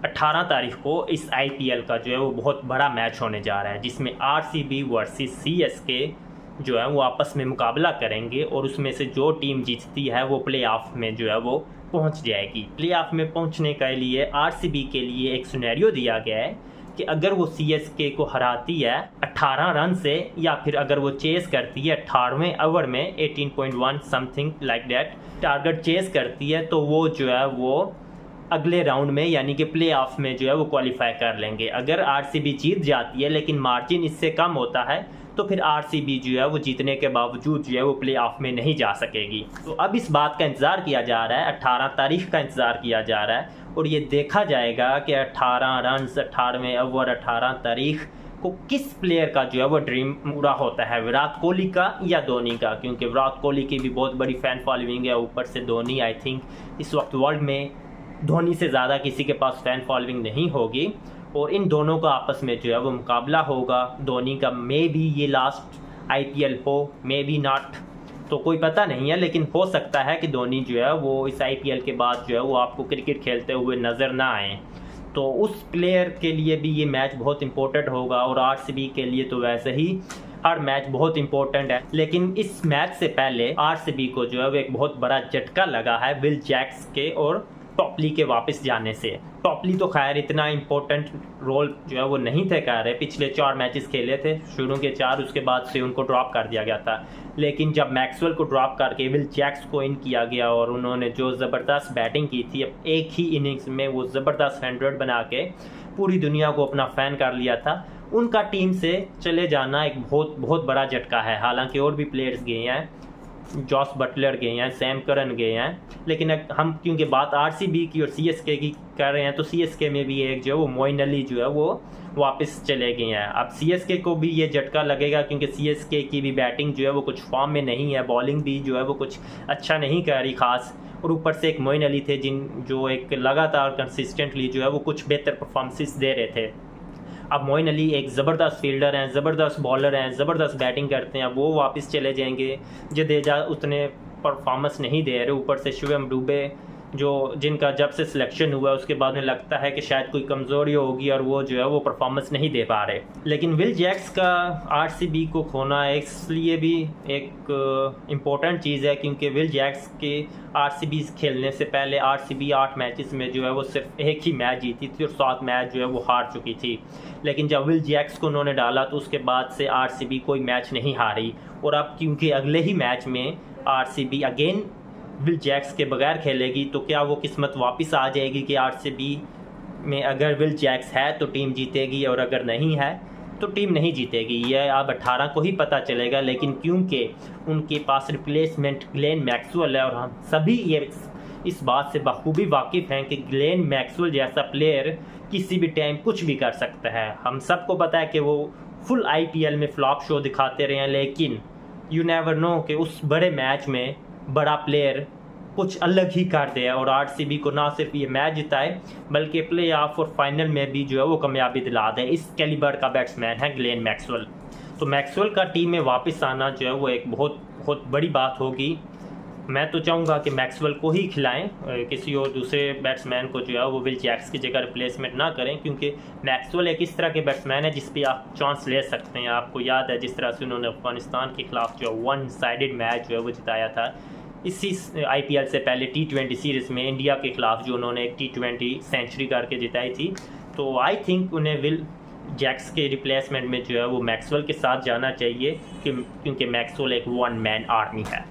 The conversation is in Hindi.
18 तारीख को इस आईपीएल का जो है वो बहुत बड़ा मैच होने जा रहा है, जिसमें आरसीबी वर्सेस सीएसके जो है वो आपस में मुकाबला करेंगे और उसमें से जो टीम जीतती है वो प्ले ऑफ में जो है वो पहुंच जाएगी। प्ले ऑफ में पहुंचने के लिए आरसीबी के लिए एक सिनेरियो दिया गया है कि अगर वो सीएसके को हराती है 18 रन से, या फिर अगर वो चेस करती है 18वें ओवर में 18.1 something like that target chase करती है, तो वो जो है वो अगले राउंड में यानी कि प्ले ऑफ में जो है वो क्वालिफाई कर लेंगे। अगर आरसीबी जीत जाती है लेकिन मार्जिन इससे कम होता है तो फिर आरसीबी जो है वो जीतने के बावजूद जो है वो प्ले ऑफ में नहीं जा सकेगी। तो अब इस बात का इंतज़ार किया जा रहा है, 18 तारीख का इंतज़ार किया जा रहा है और ये देखा जाएगा कि 18 रन 18वें ओवर 18 तारीख को किस प्लेयर का जो है वो ड्रीम पूरा होता है, विराट कोहली का या धोनी का। क्योंकि विराट कोहली की भी बहुत बड़ी फ़ैन फॉलोइंग है, ऊपर से धोनी आई थिंक इस वक्त वर्ल्ड में धोनी से ज़्यादा किसी के पास फ़ैन फॉलोइंग नहीं होगी और इन दोनों का आपस में जो है वो मुकाबला होगा। धोनी का मे बी ये लास्ट आईपीएल हो, मे बी नॉट, तो कोई पता नहीं है, लेकिन हो सकता है कि धोनी जो है वो इस आईपीएल के बाद जो है वो आपको क्रिकेट खेलते हुए नज़र ना आए। तो उस प्लेयर के लिए भी ये मैच बहुत इंपॉर्टेंट होगा और आरसीबी के लिए तो वैसे ही हर मैच बहुत इंपॉर्टेंट है। लेकिन इस मैच से पहले आरसीबी को जो है वो एक बहुत बड़ा झटका लगा है विल जैक्स के और टॉपली के वापस जाने से। टॉपली तो खैर इतना इम्पोर्टेंट रोल जो है वो नहीं थे कर रहे, पिछले 4 मैचेस खेले थे, शुरू के 4, उसके बाद से उनको ड्रॉप कर दिया गया था। लेकिन जब मैक्सवेल को ड्रॉप करके विल जैक्स को इन किया गया और उन्होंने जो ज़बरदस्त बैटिंग की थी, अब एक ही इनिंग्स में वो ज़बरदस्त 100 बना के पूरी दुनिया को अपना फ़ैन कर लिया था, उनका टीम से चले जाना एक बहुत बड़ा झटका है। हालांकि और भी प्लेयर्स गए हैं, जॉस बटलर गए हैं, सैम करन गए हैं, लेकिन हम क्योंकि बात आरसीबी की और सीएसके की कर रहे हैं तो सीएसके में भी एक जो है वो मोइन अली जो है वो वापस चले गए हैं। अब सीएसके को भी ये झटका लगेगा क्योंकि सीएसके की भी बैटिंग जो है वो कुछ फॉर्म में नहीं है, बॉलिंग भी जो है वो कुछ अच्छा नहीं कर रही खास, और ऊपर से एक मोइन अली थे जो एक लगातार कंसिस्टेंटली जो है वो कुछ बेहतर परफॉर्मेंसेस दे रहे थे। अब मोइन अली एक ज़बरदस्त फील्डर हैं, ज़बरदस्त बॉलर हैं, ज़बरदस्त बैटिंग करते हैं, अब वो वापस चले जाएंगे। जडेजा उतने परफॉर्मेंस नहीं दे रहे, ऊपर से शिवम दुबे जिनका जब से सिलेक्शन हुआ उसके बाद में लगता है कि शायद कोई कमज़ोरी होगी और वो जो है वो परफॉर्मेंस नहीं दे पा रहे। लेकिन विल जैक्स का आरसीबी को खोना इसलिए भी एक इम्पोर्टेंट चीज़ है क्योंकि विल जैक्स के आरसीबी खेलने से पहले आरसीबी 8 मैचेस में जो है वो सिर्फ एक ही मैच जीती थी और 7 मैच जो है वो हार चुकी थी। लेकिन जब विल जैक्स को उन्होंने डाला तो उसके बाद से आरसीबी कोई मैच नहीं हारी, और अब क्योंकि अगले ही मैच में आरसीबी अगेन विल जैक्स के बगैर खेलेगी तो क्या वो किस्मत वापस आ जाएगी कि आरसीबी में अगर विल जैक्स है तो टीम जीतेगी और अगर नहीं है तो टीम नहीं जीतेगी। यह अब 18 को ही पता चलेगा। लेकिन क्योंकि उनके पास रिप्लेसमेंट ग्लेन मैक्सवेल है और हम सभी ये इस बात से बखूबी वाकिफ़ हैं कि ग्लेन मैक्सवेल जैसा प्लेयर किसी भी टाइम कुछ भी कर सकता है। हम सबको पता है कि वो फुल आईपीएल में फ्लॉप शो दिखाते रहे हैं, लेकिन यू नेवर नो कि उस बड़े मैच में बड़ा प्लेयर कुछ अलग ही कर दे और आरसीबी को ना सिर्फ ये मैच जिताए बल्कि प्ले ऑफ और फाइनल में भी जो है वो कामयाबी दिला दे। इस कैलिबर का बैट्समैन है ग्लेन मैक्सवेल। तो मैक्सवेल का टीम में वापस आना जो है वो एक बहुत बड़ी बात होगी। मैं तो चाहूँगा कि मैक्सवेल को ही खिलाएं, किसी और दूसरे बैट्समैन को जो है वो विल जैक्स की जगह रिप्लेसमेंट ना करें, क्योंकि मैक्सवेल एक इस तरह के बैट्समैन है जिस पे आप चांस ले सकते हैं। आपको याद है जिस तरह से उन्होंने अफगानिस्तान के खिलाफ जो 1 साइडेड मैच जो है वो जिताया था। इसी आईपीएल से पहले T20 सीरीज़ में इंडिया के खिलाफ जो उन्होंने एक T20 सेंचुरी करके जिताई थी। तो आई थिंक उन्हें विल जैक्स के रिप्लेसमेंट में जो है वो मैक्सवेल के साथ जाना चाहिए क्योंकि मैक्सवेल एक 1 मैन आर्मी है।